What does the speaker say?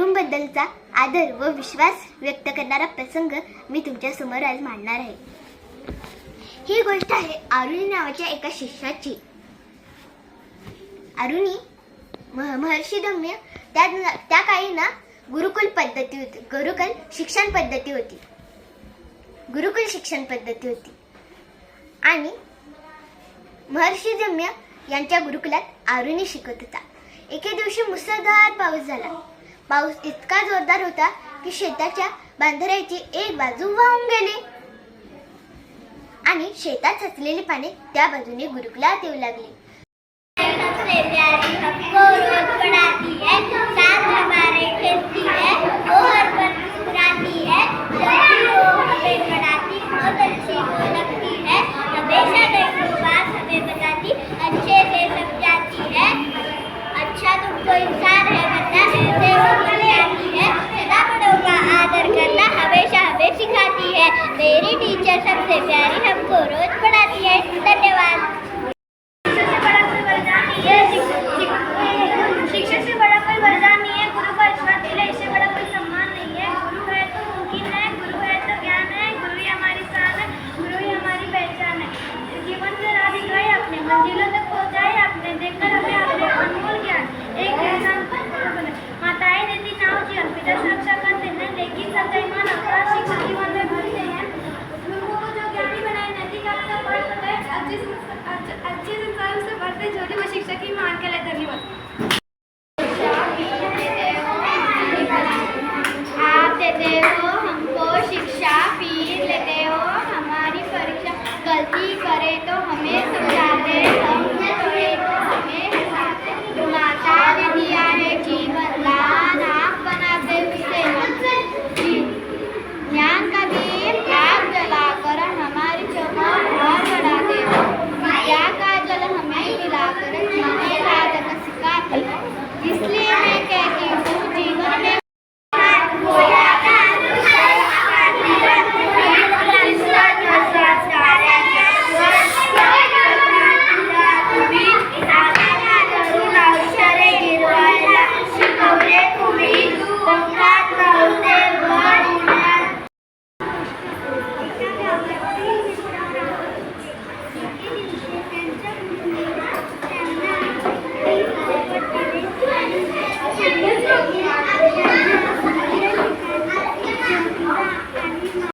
गुरूंबद्दलचा आदर व विश्वास व्यक्त करणारा प्रसंग मी तुमच्यासमोर आज मांडणार आहे. ही गोष्ट आहे आरुणी नावाच्या एका शिष्याची. आरुणी महर्षी दम्य त्या काळी ना गुरुकुल शिक्षण पद्धती होती आणि महर्षी दम्य यांच्या गुरुकुलात आरुणी शिकत होता. एके दिवशी मुसळधार पाऊस झाला. पाऊस इतका जोरदार होता की शेताच्या बांधाऱ्याची एक बाजू वाहून गेली आणि शेतात साचलेली पाने त्या बाजूने गुरुकुलात येऊ लागली. सबसे प्यारी हमको रोज पढ़ाती है, साथ हमारे